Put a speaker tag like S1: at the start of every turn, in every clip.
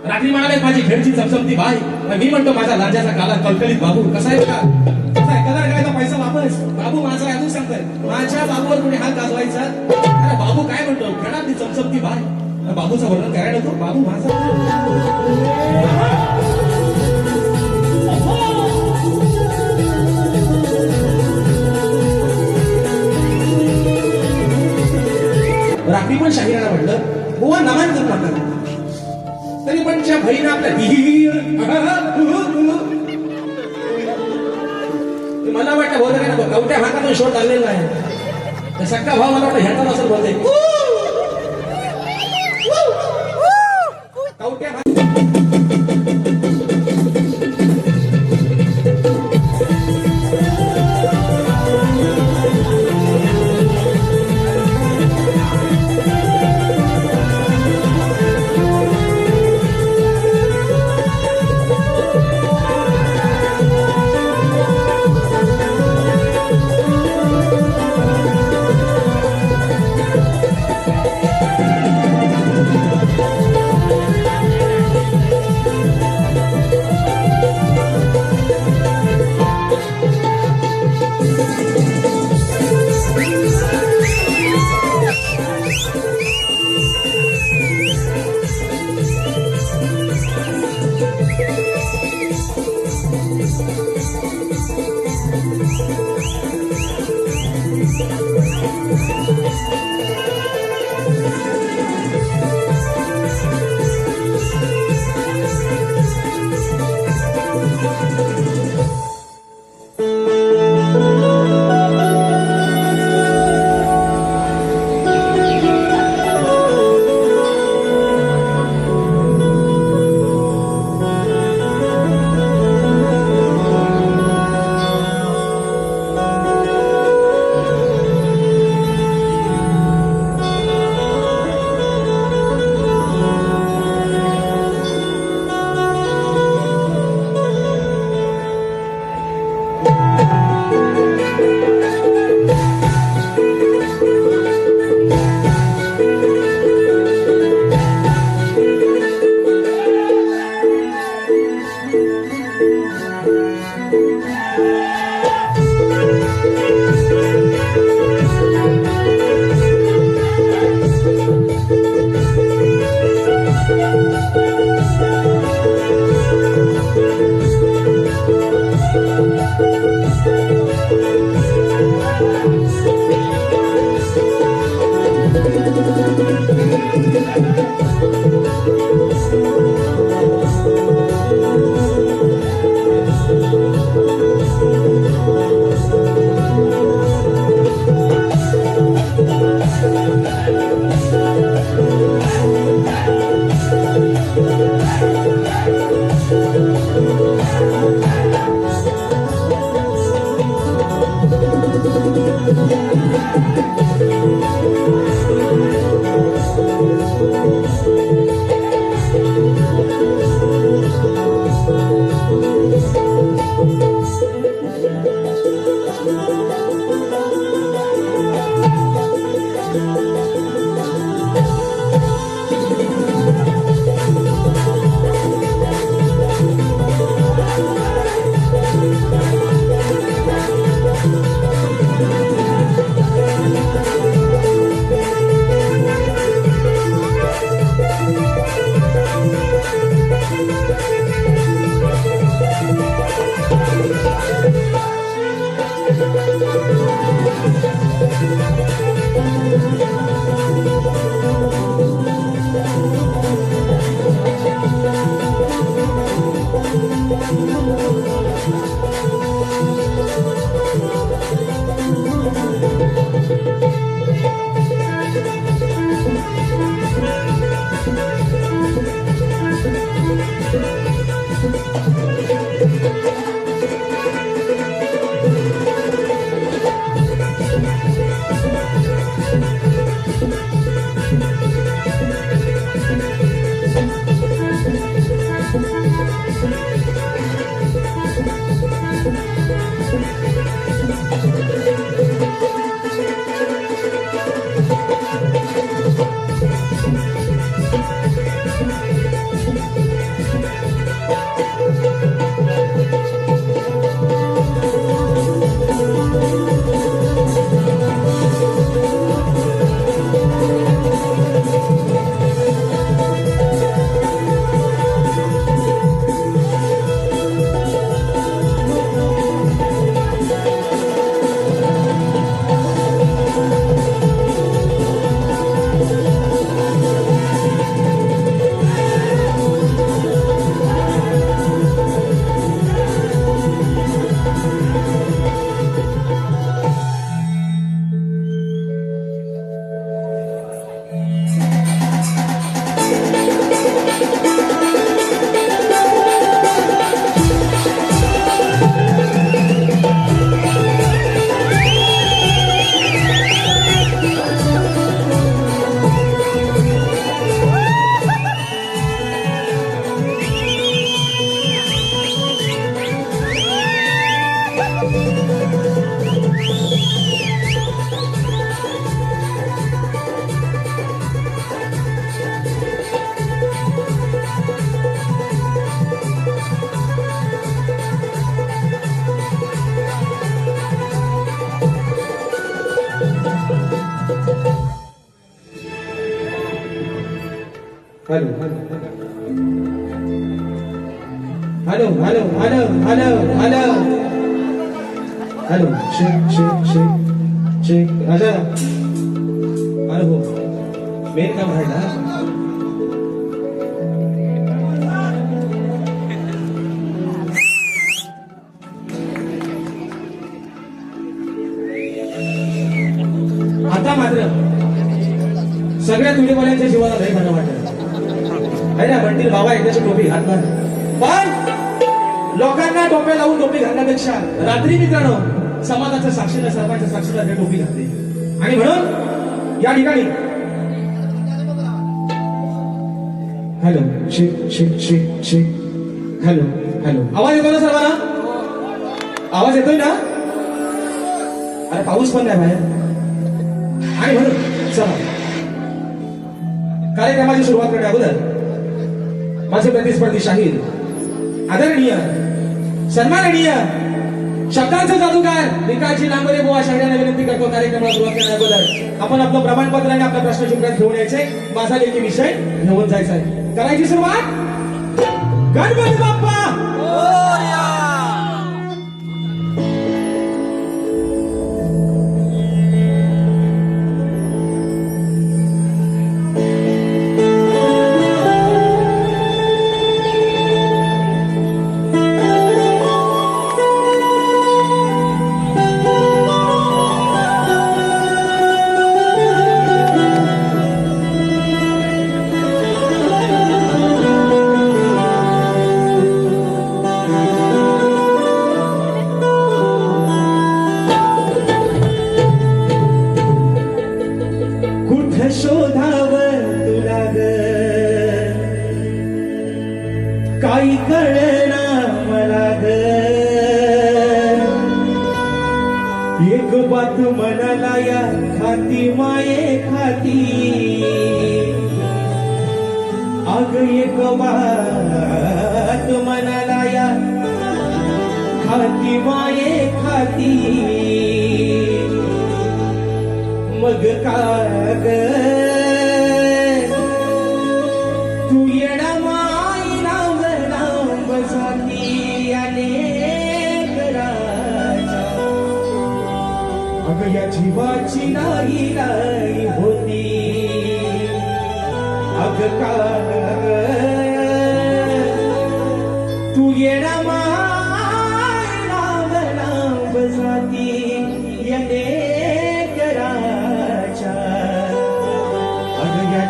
S1: रात्री म्हणाले माझी खेळची चमचमती बाई, मी म्हणतो माझा लाजाचा काला कलकलीत बाबू. कसा आहे का, कसा आहे कलर करायचा पैसा वापस. बाबू माझा अजून सांगताय माझ्या बाबूवर कोणी हात गाजवायचा. अरे बाबू काय म्हणतो, खेळातली चमचमती बाई. बाबूचं वर्णन करायला नको. बाबू माझा रात्री पण शाहिराला म्हटलं बुवा नमन करू नका. तरी पण त्या बहिणीनं मला वाटतं बोलत काय ना कवट्या भागातून शोध आलेला आहे. सक्का भाव मला वाटतं ह्याचा असं बोलते कवट्या hello hello hello hello hello hello hello shake shake shake shake राजा अरे हो मेन काम राहिला आता मात्र सगळ्या तुडीवाल्यांच्या जीवाला लय बरं वाटत आहे ना म्हणतील बाबा एकदाची टोपी घातला पण लोकांना टोप्या लावून टोपी घालण्यापेक्षा रात्री मित्रांनो समाजाच्या साक्षीला सर्वांच्या साक्षीला ते टोपी घातली आणि म्हणून या ठिकाणी हॅलो शिक शिक शिक शिक हॅलो हॅलो आवाज येतो ना सर्वांना आवाज येतोय ना अरे पाऊस पण नाही बाहेर आणि म्हणून चला कार्यक्रमाची सुरुवात करण्या अगोदर माझे प्रतिस्पर्धी शाहीर आदरणीय सन्माननीय शब्दांचे जादूगार विकासजी लांबरे बुवा शाहिरांना विनंती करतो कार्यक्रमाला सुरुवात करण्या अगोदर आपण आपलं प्रमाणपत्र आणि आपला प्रश्न चित्रात घेऊन यायचे माझा लेखी विषय घेऊन जायचा आहे करायची सुरुवात गणपती बाप्पा शोधावर तुला ग काही कळना मला ग एक बात मनाला या खाती माये खाती अग एक बात मनाला या खाती माये खाती मग काग तू येडा माई नाव नाम बसाती अनेक राजा अग या जीवाची नाही नाही होती अग काग तू येडा माई नाव नाम बसाती अनेक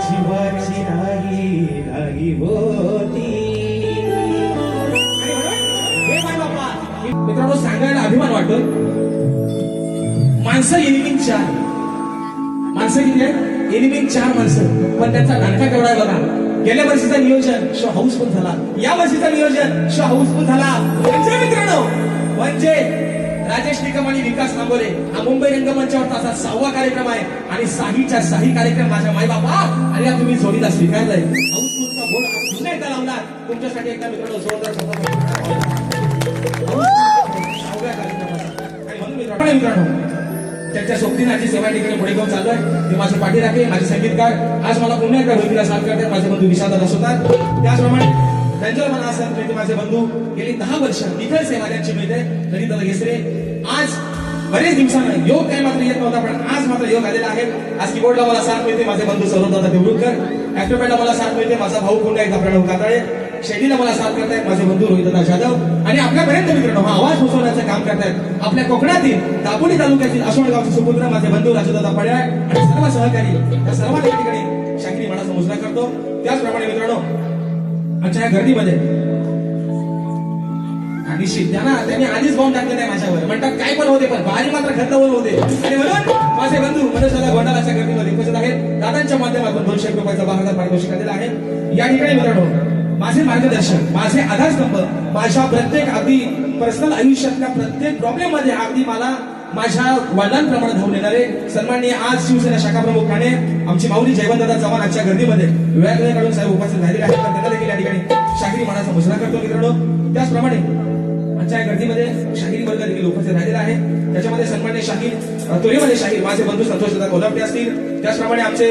S1: जीवाची नाही नाही होती मित्रांनो सांगायला अभिमान वाटतो माणसं एनिमिंग चार माणसं किती आहेत एनिमिंग चार माणसं पण त्यांचा नाटका केवढा आहे बघा गेल्या वर्षीचा नियोजन शो हाऊसफुल झाला या वर्षीचा नियोजन शो हाऊसफुल झाला म्हणजे मित्रांनो म्हणजे राजेश निकम आणि विकास नांबोरे हा मुंबई रंगमंचावरचा असा 6वा कार्यक्रम आहे आणि साहीच्या साही कार्यक्रम माझ्या माई बापा आणि या तुम्ही जोडीला स्वीकारलाय हाऊसफुलचा बोर्ड पुन्हा एकदा लावला तुमच्यासाठी एकदा मित्रांनो जोरदार आणि म्हणून मित्रांनो त्यांच्या सोबतीने सेवा ठिकाणी पुढे घेऊन चालू आहे ते माझे पाठीराखे माझे संगीतकार आज मला पुन्हा एकदा भूमिका साथ करतात माझे बंधू विशालदादा होतात त्याचप्रमाणे त्यांच्यावर मला असं मिळते माझे बंधू गेली 10 वर्ष निखळ सेवा त्यांची मिळते ललिता लगेसरे आज बरेच दिवसांना योग काही मात्र येत नव्हता पण आज मात्र योग आलेला आहे आज कीबोर्डला मला साथ मिळते माझे बंधू सौरभदादा देवरुखकर ऍक्टोपॅडला मला साथ मिळते माझा भाऊ पुन्हा एकदा प्रणव काताळे शैलीला मला साथ करतायत माझे बंधू रोहितदादा जाधव आणि आपल्यापर्यंत मित्रांनो हा आवाज पोहोचवण्याचं काम करतायत आपल्या कोकणातील दापोली तालुक्यातील आसोळगावचे सुपुत्र माझे बंधू राजूदादा पड्याळ आणि सर्व सहकारी या सर्वांना या ठिकाणी शाकिरी मनाचा मुजरा करतो त्याचप्रमाणे मित्रांनो आमच्या या गर्दीमध्ये आणि त्यांनी आधीच बॉम्ब टाकले नाही माझ्यावर म्हणतात काय पण होते पण बारी मात्र खंडावर होते आणि म्हणून माझे बंधू मनोजदादा गोंडालाच्या गर्दीमध्ये उपस्थित आहेत दादांच्या माध्यमातून 200 रुपयाचा 12,000 पारितोषिक दिला आहे या ठिकाणी मित्रांनो माझे मार्गदर्शन माझे आधारस्तंभ माझ्या प्रत्येक अगदी पर्सनल आयुष्यातल्या प्रत्येक प्रॉब्लेम मध्ये अगदी मला माझ्या वडिलांप्रमाणे धावून येणारे सन्माननीय आज शिवसेना शाखा प्रमुख ठाणे आमची माऊली जयवंतदादा चव्हाण आजच्या गर्दीमध्ये वेळ काढून साहेब उपस्थित झालेले आहेत त्यांना देखील या ठिकाणी शाकिरी मनाचा मुजरा करतो मित्रांनो त्याचप्रमाणे आजच्या या गर्दीमध्ये शाहीर वर्ग देखील उपस्थित राहिलेला आहे. त्याच्यामध्ये सन्मान्य शाहीर तुरीमध्ये शाहीर माझे बंधू संतोषदादा कोल्हापुरे असतील. त्याचप्रमाणे आमचे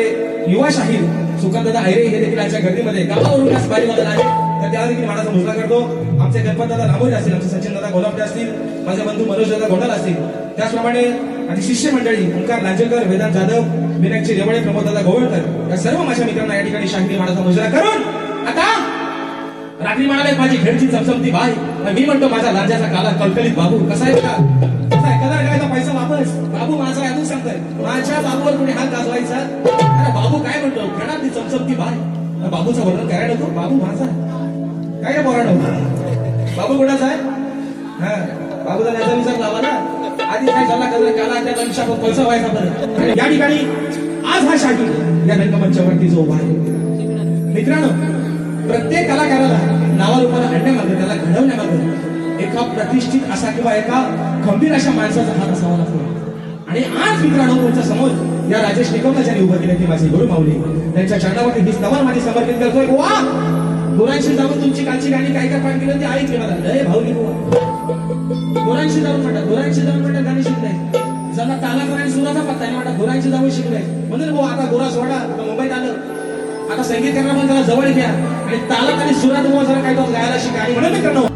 S1: युवा शाहीर सुकांतदादा आयरे हे देखील आजच्या गर्दीमध्ये गावावरून बारीवादन आहे, तर त्याला देखील मानाचा मुजरा करतो. आमचे गणपतदादा रामोरे असतील, आमचे सचिनदादा कोल्हापुरे असतील, माझे बंधू मनोजदादा गोंडाल असतील. त्याचप्रमाणे आणि शिष्य मंडळी ओंकार लांजेकर, वेदांत जाधव, मीनाक्षी रेवळे, प्रमोददादा गोवळकर या सर्व माझ्या मित्रांना या ठिकाणी शाहीर मानाचा मुजरा करून आता रात्री म्हणाले माझी खेळची चमचमती बाई, मी म्हणतो माझा लांजाचा काला कलकलीत बाबू. कसा आहे का कसा आहे कलर काय पैसा वापस बाबू माझा आहे अजून सांगताय. माझ्या बाबूवर कोणी हात गाजवायचा. अरे बाबू काय म्हणतो खेळातली चमचमती बाई. बाबूचं वर्णन करायला नको. बाबू माझा काय रे पोराडो, बाबू कोणाचा आहे? हा बाबूचा त्याचा विचार लावा ना. आधी काय झाला कलर काला त्या लंशा पैसा व्हायचा बरं. आणि या ठिकाणी आज हा शाहीर या रंगमंचावरती जो उभा आहे. मित्रांनो, प्रत्येक कलाकाराला नावारूपाला आणण्यामागे त्याला घडवण्यामागे एका प्रतिष्ठित असा किंवा एका खंबीर अशा माणसाचा हात असावा लागतो. आणि आज मित्रांनो तुमच्या समोर या राजेश निकमला ज्यांनी उभं केलं ती माझी गुरु माऊली, त्यांच्या चरणावरती ही स्तवन माझी समर्पित करतोय. वा गुरांशी जाऊन तुमची कालची गाणी काय काय पाठ केलं ते ऐकली मला लय भावली. गुरांशी जाऊन म्हणतात गाणी शिकलाय. ज्यांना तालाचा आणि सुराचा पत्ता नाही वाटत गुरांशी जाऊन शिकलाय म्हणून आता गुरा सोडा मुंबईत आलं. आता संगीतकारांना पण जरा जवळ घ्या आणि तालात आणि सुरात जरा काही तो गायला शिका. आणि म्हणून मित्रांनो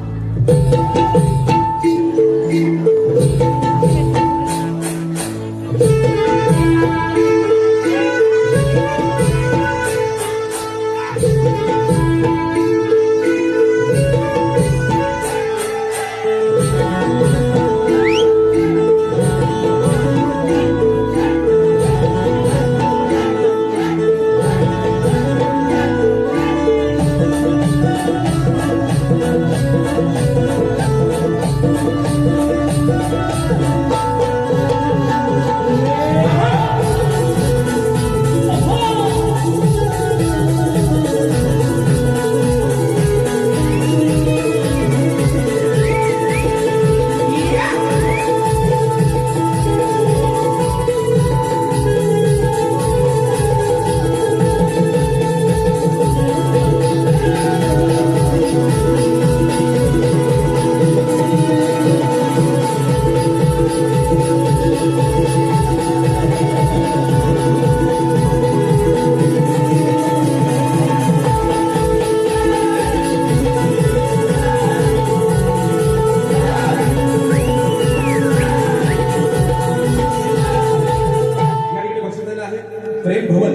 S1: प्रेम भवन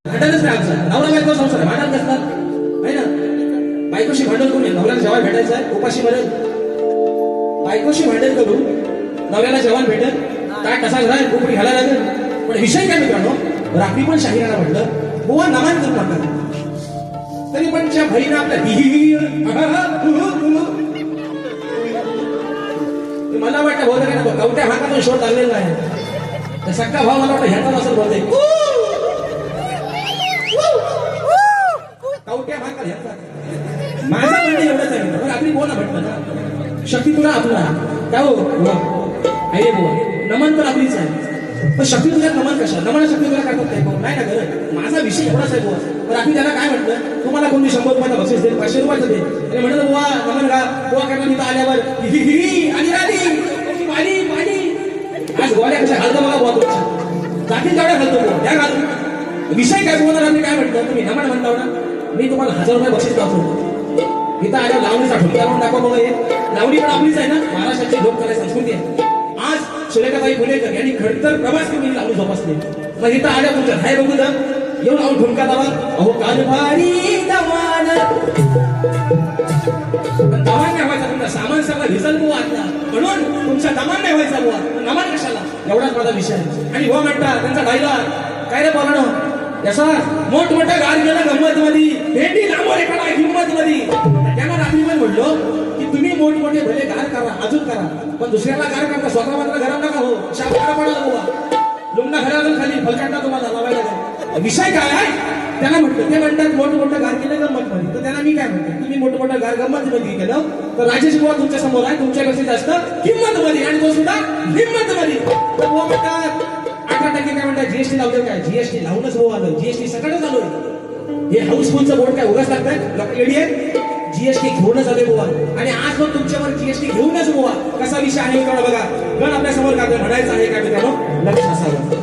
S1: भांडणच नाही आमचा. नवरा बायको संसार भांडण कसणार आहे ना. बायकोशी भांडण करून नवऱ्याला जेवण भेटायचं आहे, उपाशी मरेल. बायकोशी भांडण करून नवऱ्याला जेवण भेटेल, काय कसा राहील कोकणी घालायला लागेल. पण विषय काय मित्रांनो, रात्री पण शाहिराला म्हटलं बुवा नमान करून म्हणतात, तरी पण त्या बहिणीनं आपल्या मला वाटतं बहुत काय ना कवट्या हातातून शोध लागलेला आहे. सक्का भाव मला वाटतं ह्याचा असं बोलते कवट्या भाकर ह्याचा. माझं म्हणणं एवढंच आहे. आपली बोला म्हटलं ना शक्ती तुला आपला काय हो आहे बुवा नमन तर आपलीच आहे. पण शक्ती तुझ्या नमन कशा नमन शक्ती तुला काय करत नाही ना गरज. माझा विषय एवढाच आहे बुवा. पण आपण त्याला काय म्हटलं तुम्हाला कोणी 100 रुपयाचं बक्षीस देईल 500 रुपयाचं दे आणि म्हणलं बुवा नमन का बुवा करणार तिथं आल्यावर आणि राधी पाणी पाणी आज गोळ्या कशा घालतो मला बुवा तुमच्या जाती जेवढ्या घालतो बुवा त्या घालतो. विषय काय बोलणार आम्ही काय म्हटलं तुम्ही नमन म्हणता ना मी तुम्हाला 1000 रुपये बक्षीस दाखवतो. इथं आल्या लावणीचा ठोकी आणून दाखवा बघा. हे लावणी पण आपलीच आहे ना, महाराष्ट्राची लोककला संस्कृती आहे. आज सुलेखाताई पुणेकर यांनी खडतर प्रवास करून लावणी जोपासली. मग इथं आल्या तुमच्या हाय बघू ना येऊन आऊन ठुमका दावा अहो कालभारी दमान दमान नाही व्हायचा तुमचा सामान सगळं भिजल बुवा आता म्हणून तुमचा दमान नाही व्हायचा बुवा. नमान कशाला एवढाच माझा विषय आहे. आणि हो म्हणतात त्यांचा डायलॉग काय रे बोलणं याचा मोठमोठं गार गेलं गंमत मध्ये भेंडी लांबवर एका हिंमत मध्ये. त्यांना रात्री पण म्हणलो की तुम्ही मोठमोठे भले गार करा अजून करा पण दुसऱ्याला गार करता स्वतः मात्र घरात नका हो. शाळा पडायला बुवा लुमना घरातून खाली फलकांना तुम्हाला लावायला जाईल. विषय काय आहे त्यांना म्हटलं ते म्हणतात मोठमोठं गार केलं गंमत मध्ये. तर त्यांना मी काय म्हणतो तुम्ही मोठमोठं गार गंमत मध्ये केलं तर राजेश बुवा तुमच्या समोर आहे तुमच्यापेक्षा जास्त किंमत मध्ये आणि तो सुद्धा हिंमत मध्ये. तर बुवा म्हणतात 18% काय म्हणतात जीएसटी लावलं काय जीएसटी लावूनच हो आलं जीएसटी सगळं चालू आहे. हे हाऊसफुलचं बोर्ड काय उगाच लागतंय लोक येडी आहे. जीएसटी घेऊनच आले बुवा आणि आज पण तुमच्यावर जीएसटी घेऊनच बुवा. कसा विषय आहे मित्रांनो बघा. गण आपल्या समोर काय म्हणायचं आहे का मित्रांनो, लक्ष असावं.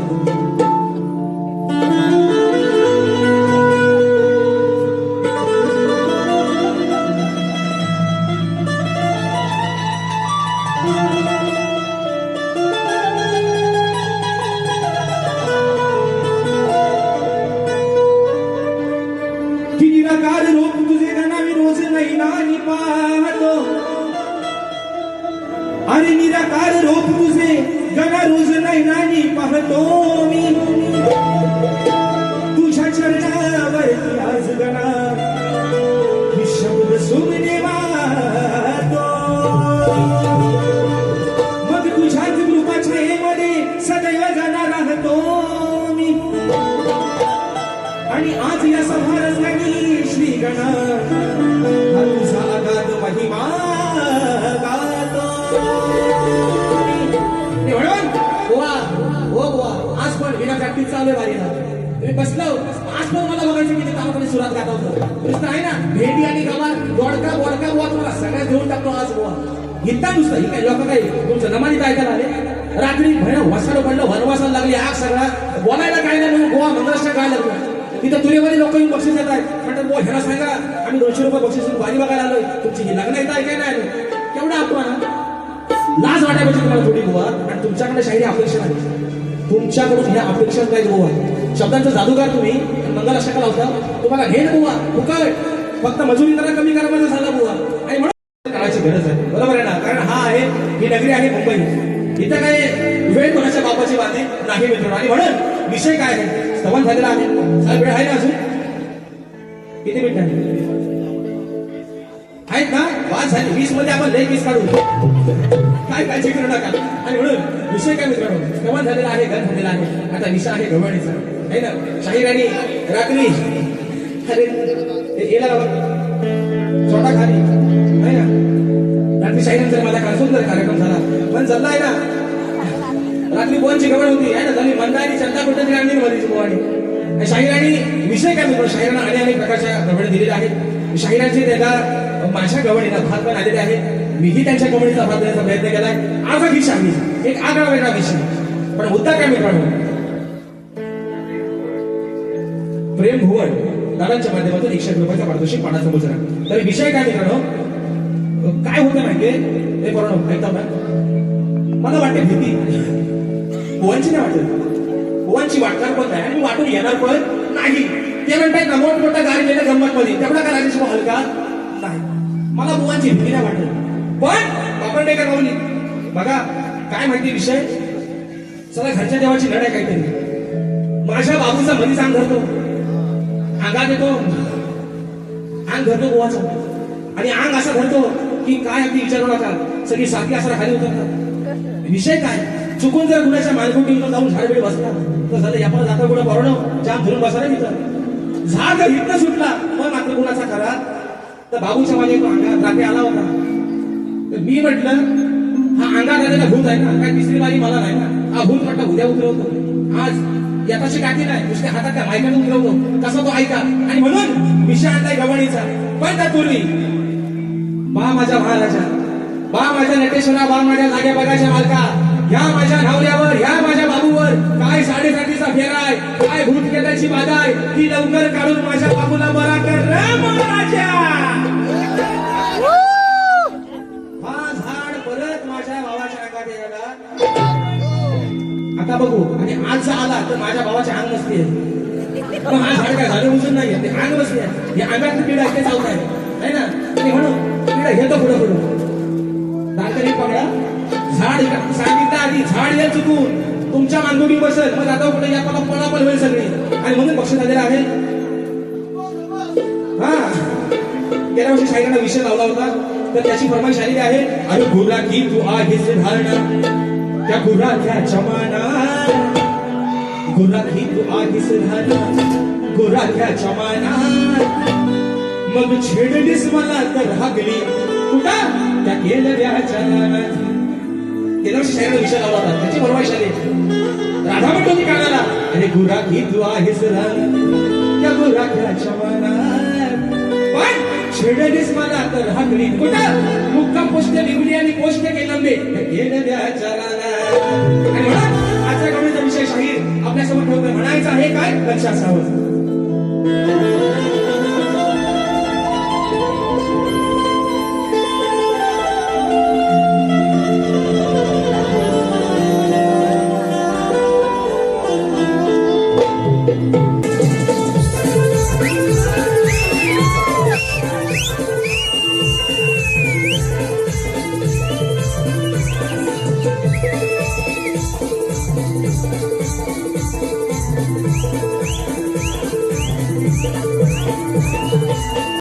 S1: निराकार रूप तुझे गणावी रोज नैनानी पाहतो. अरे निराकार रूप तुझे गणा रोज नैनानी पाहतो मी. तुझ्या चरणावरती आज गणा ही शब्द सुमने वाहतो. मग तुझ्याच कृपाछायेमध्ये सदैव गणा राहतो मी. आणि आज या समारंभानी श्री गणा हा तुझा अगाध महिमा गातो. म्हणून बुवा हो बुवा, आज पण विना प्रॅक्टिस चालू आहे वारीला. तुम्ही बसलो आज पण मला बघायचं किती तालामध्ये सुरात गाता होतं. नुसतं आहे ना भेंडी आणि गवार बोडका बोडका बुवा तुम्हाला सगळ्यात घेऊन टाकतो आज बुवा. इतका नुसतं ही काय लोक काही तुमचं नमानी काय ऐकायला आले. रात्री भयान वसाड पडलं, वनवासाला लागली आग, सगळा बोलायला काय नाही म्हणून बुवा मंगळाष्टक गायला लागलं. तिथं तुरेवाली लोक येऊन बक्षीस देत आहेत. म्हणतात बुवा ह्याला सांगा आम्ही 200 रुपये बक्षीस वारी बघायला आलोय, तुमची ही लग्न येत आहे काय नाही आलो. केवढा अपमान, लाज वाटायला पाहिजे तुम्हाला थोडी बुवा. आणि तुमच्याकडे शाहिरी अपेक्षा नाही, तुमच्याकडून ह्या अपेक्षाच नाही बुवा. शब्दांचा जादूगार तुम्ही मंगलाष्टकाला होता, तुम्हाला घेण बुवा फुकट. फक्त मजुरी जरा कमी करा म्हणजे झाला बुवा. आणि म्हणून करायची गरज आहे, बरोबर आहे ना. कारण हा आहे ही नगरी आहे मुंबई. इथं काय वेळ कोणाच्या बापाची बात नाही मित्रांनो. आणि म्हणून विषय काय आहे, स्तवन झालेला आहे. साहेब वेळ आहे ना अजून किती मिनिट आहेत ना, 5 झाली. 20 मध्ये आपण लय 20 काढू, काय काळजी करू नका. आणि म्हणून विषय काय मित्रांनो, स्तवन झालेला आहे, गण झालेला आहे. आता विषय आहे गवळणीचा आहे ना. शाहीराणी रात्री अरे येला छोटा खाली आहे ना. रात्री शाहिरांचा माझा सुंदर कार्यक्रम झाला, पण चालला आहे ना. रात्री बोनची गवळ होती आहे ना, झाली मंदारी चंदा कुठे आणली मधीची बोवाणी. शाहिराणी विषय काय मित्र, शाहिरांना अनेक प्रकारच्या गवळी दिलेल्या आहेत. शाहिरांचे त्याला माझ्या गवळीला भात पण आलेले आहेत. मीही त्यांच्या गवळीचा भात देण्याचा प्रयत्न केलाय. आज विषय आहे एक आगळा वेगळा विषय, पण मुद्दा काय मित्रांनो, प्रेम भुवन दादांच्या माध्यमातून 100 रुपयाचा पारितोषिक पाण्याचा मुजरा. तर विषय काय मित्रांनो, काय होतं माहितीये हे बरोबर ऐकता ना. मला वाटते भीती भुवनची नाही वाटत, भुवनची वाटणार पण नाही आणि वाटून येणार पण नाही. ते म्हणतात ना मोठमोठा गाडी गेल्या गंमत मध्ये, तेवढा का राजेश हलका नाही. मला भुवनची भीती नाही वाटत. पण आपण नाही का माऊली बघा काय माहिती विषय, चला घरच्या देवाची लढाई काहीतरी. माझ्या बाबूचा मध्ये अंग धरतो, अंगात येतो, अंग धरतो गोवाचा. आणि अंग असा धरतो की काय अगदी विचारू नका, सगळी सारखी असं खाली उतरतात. विषय काय, चुकून जर कुणाच्या मालकोटीवर जाऊन झाडबेड बसला तर झालं यापला जाता कुठं बरोबर जाम धरून बसा नाही तिथं. झाड जर हिटनं सुटला मग मात्र कुणाचा खरा, तर बाबूच्या माझ्या अंगात रात्री आला होता. तर मी म्हटलं हा अंगात आलेला भूत आहे ना, काय तिसरी बारी मला नाही ना. हा भूत म्हटलं उद्या उतरवतो, आज याताची काठी नाही नुसत्या हातात त्या मायकाने उतरवतो, कसा तो ऐका. आणि म्हणून विषय आणलाय गवळीचा. पण त्यापूर्वी बा माझ्या महाराजा, बा माझ्या नटेश्वरा, बा माझ्या जाग्या बघायच्या मालका, या माझ्या धावल्यावर, या माझ्या बाबूवर काय 7.5चा फेरा आहे, काय भूत केल्याची बाधा आहे, ती लवकर काढून माझ्या बाबूला बरा कर रे महाराजा. हा झाड परत माझ्या भावाच्या अंगात यायला. आता बघू. आणि आज आला तर माझ्या भावाचे अंग नसते, हा झाड काय झाडे उचलून नाही ते अंग बसले. हे अंगात पिढा इथे चालत आहे ना. आणि म्हणून पिढा घेतो पुढं पुढं दांतरी पकडा. झाड सांगितलं आधी झाड या चुकून तुमच्या मानगुटी बसेल, मग आता कुठे याला पळापळ होईल सगळी. आणि म्हणून बक्षीस आलेला आहे. हा गेल्या वर्षी शाहिरांना विषय लावला होता, तर त्याची फरमाईश आलेली आहे. अरे गुरा की तू आहेस धारणा त्या गुराच्या चमाना, गुरा की तू आहेस धारणा गुराच्या चमाना. मग छेडलीस मला तर हागली कुठं त्या केलेल्या चलाना. गेल्या वर्षी शाहिरांना विषय लावला होता, त्याची फरमाईश आली. राधा म्हणतो होती कानाला, अरे गुरा की तू आहेस धारणा त्या गुराच्या चमाना. पण छेडलीस मला तर हाकली कुठं मुक्काम पोस्ट निघली आणि पोस्ट केलं बे गेल्या चराला आणि म्हणा आजच्या गवळीचा विषय शाहीर आपल्यासमोर ठेवतोय म्हणायचं आहे काय लक्ष असावं